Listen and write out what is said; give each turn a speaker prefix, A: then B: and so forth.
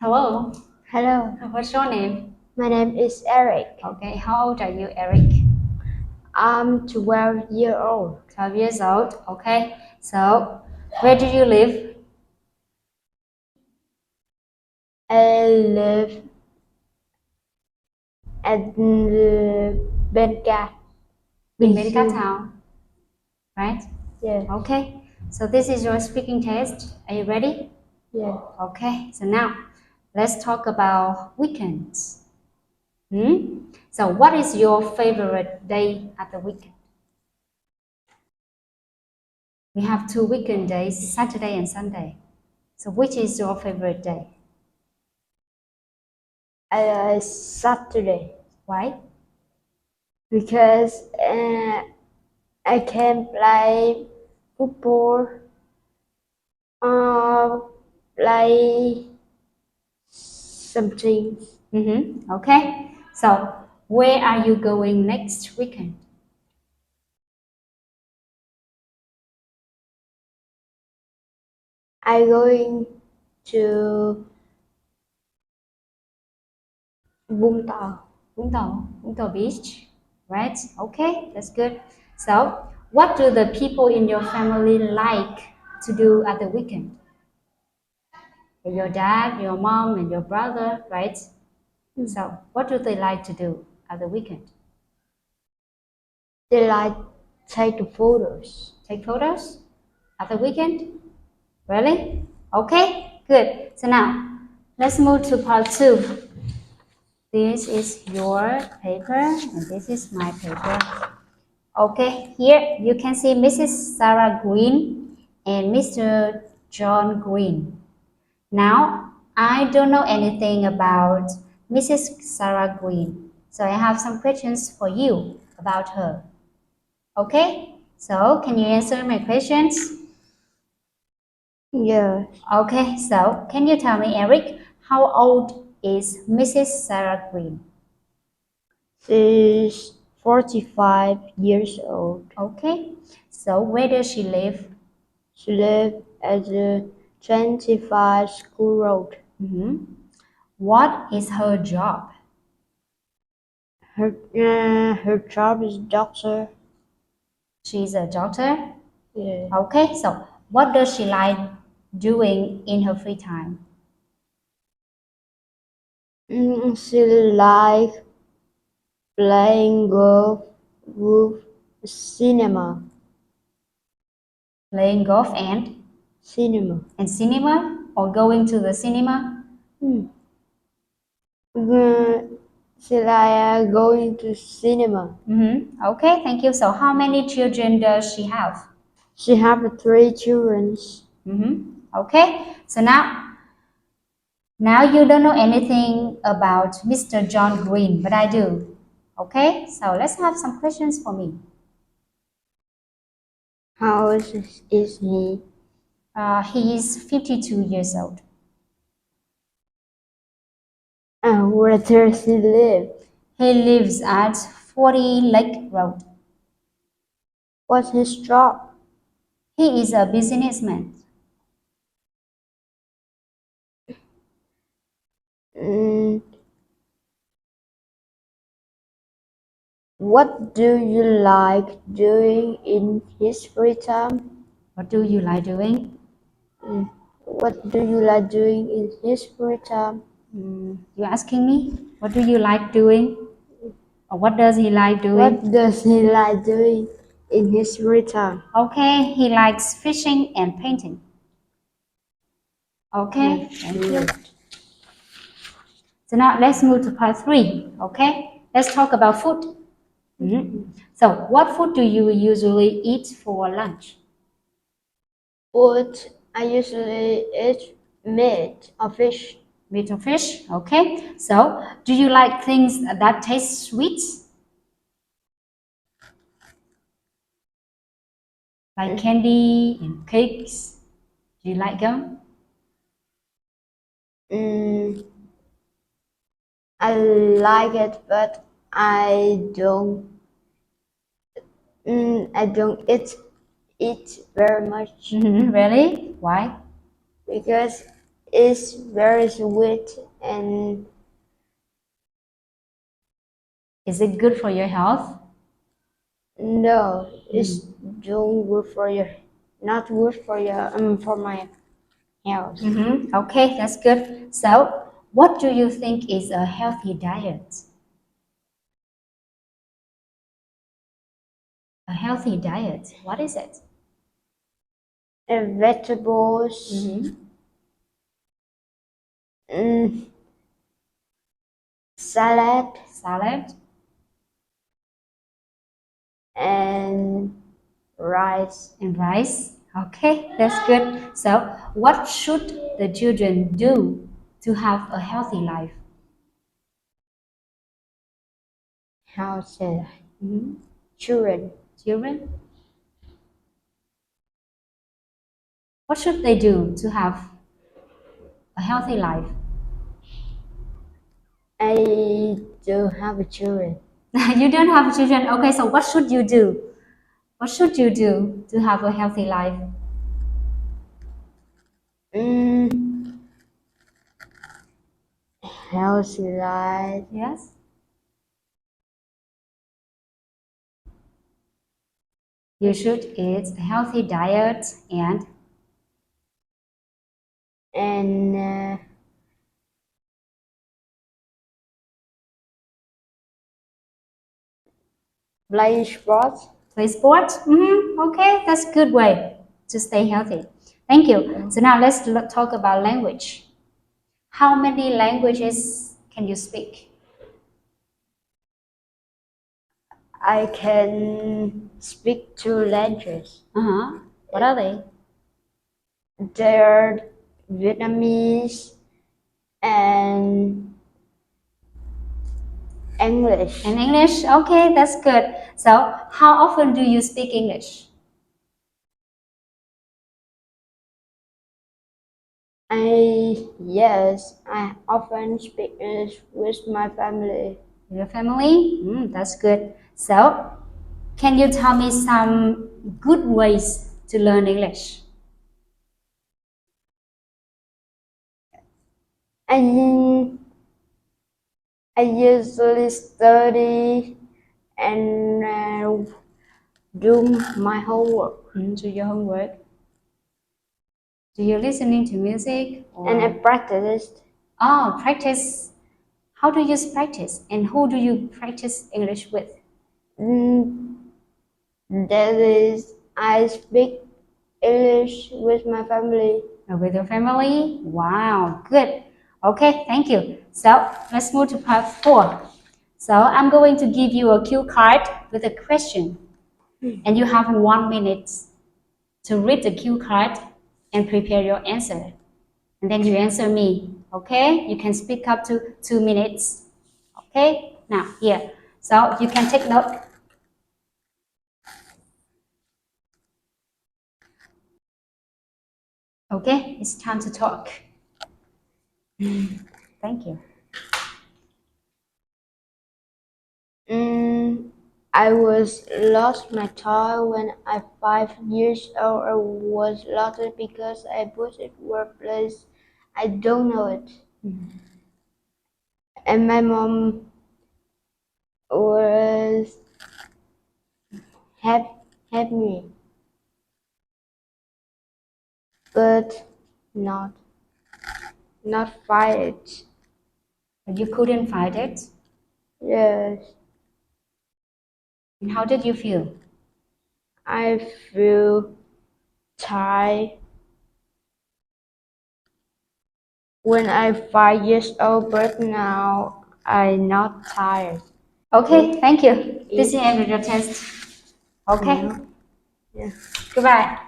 A: Hello,
B: Hello,
A: what's your name?
B: my name is Eric.
A: Okay, how old are you, Eric?
B: I'm 12 years old.
A: 12 years old. Okay, so where do you live?
B: I live at Benka,
A: In
B: Bình
A: Medica
B: Dương.
A: Town, right?
B: Yeah,
A: Okay, so this is your speaking test. Are you ready?
B: yeah.
A: Okay, so now let's talk about weekends. So, what is your favorite day at the weekend? We have two weekend days, Saturday and Sunday. So, which is your favorite day?
B: Saturday
A: Why?
B: because I can play football, uh, play something.
A: Okay, so where are you going next weekend?
B: I'm going to Vũng Tàu.
A: Vũng Tàu Beach, right? Okay, that's good. So, what do the people in your family like to do at the weekend? Your dad, your mom, and your brother, right? So, what do they like to do at the weekend?
B: They like take photos.
A: Take photos at the weekend? Really? Okay, good. So now, let's move to part two. This is your paper and this is my paper. Okay, here you can see Mrs. Sarah Green and Mr. John Green. Now, I don't know anything about Mrs. Sarah Green, so I have some questions for you about her. Okay, so can you answer my questions?
B: Yeah,
A: Okay, so can you tell me, Eric, how old is Mrs. Sarah Green?
B: she's 45 years old.
A: Okay, so where does she live?
B: She lives at the 25 School Road.
A: What is her job?
B: Her job is doctor.
A: She's a doctor.
B: Yeah.
A: Okay, so what does she like doing in her free time?
B: She like playing golf with cinema.
A: Playing golf and
B: Cinema.
A: cinema or going to the cinema?
B: Mm. Uh, She like going to cinema.
A: Okay, thank you. So how many children does she have?
B: She have 3 children.
A: Okay, so now you don't know anything about Mr. John Green, but I do. Okay, so let's have some questions for me.
B: How old is he?
A: He is 52 years old.
B: Where does he live?
A: He lives at 40 Lake Road.
B: What's his job?
A: He is a businessman.
B: Mm, what do you like doing in his free time?
A: What do you like doing?
B: Mm, what do you like doing in his free time?
A: You're asking me? What do you like doing? Or what does he like doing?
B: What does he like doing in his free time?
A: Okay, he likes fishing and painting. Okay, thank you. So now let's move to part three. Okay, let's talk about food. So, what food do you usually eat for lunch?
B: Food, I usually eat meat or fish.
A: Meat or fish? Okay. So, do you like things that taste sweet? Like candy and cakes? Do you like them?
B: Mm, I like it, but I don't eat very much
A: Really? Why?
B: because is very sweet and
A: Is it good for your health?
B: no, it's don't good for your, not good for your for my health.
A: Okay, that's good. So, what do you think is a healthy diet? A healthy diet, what is it?
B: And vegetables, mm, salad,
A: Salad
B: and rice.
A: and rice. Okay, that's good. So, what should the children do to have a healthy life?
B: How say
A: Mhm.
B: children?
A: Children, what should they do to have a healthy life?
B: I don't have children.
A: You don't have children. Okay, so what should you do? What should you do to have a healthy life?
B: Mm, healthy life
A: Yes. You should eat a healthy diet and
B: and playing sports.
A: play sports. Okay, that's a good way to stay healthy. Thank you. So now let's talk about language. How many languages can you speak?
B: I can speak two languages.
A: What are they?
B: They're Vietnamese and English.
A: In English? Okay, that's good. So how often do you speak English?
B: I often speak English with my family.
A: Your family? That's good. So can you tell me some good ways to learn English?
B: I I usually study and do my homework
A: Do your homework. Do you listening to music
B: and I
A: or
B: practice.
A: practice? How do you practice and who do you practice English with?
B: Mm, that is, I speak English with my family.
A: With your family? Wow, good. Okay, thank you. So let's move to part 4. So I'm going to give you a cue card with a question, and you have 1 minute to read the cue card and prepare your answer. And then you answer me. Okay? You can speak up to 2 minutes. Okay? Now here. So you can take note. Okay, it's time to talk. Thank you.
B: I was lost my toy when I 5 years old. I was lost it because I put it worthless. I don't know it. And my mom was help me, but not not fight.
A: But you couldn't find it.
B: Yes,
A: And how did you feel?
B: I feel tired when I 5 years old, but now I'm not tired.
A: Okay, thank you. This is the end of your test. Okay,
B: Yeah.
A: goodbye.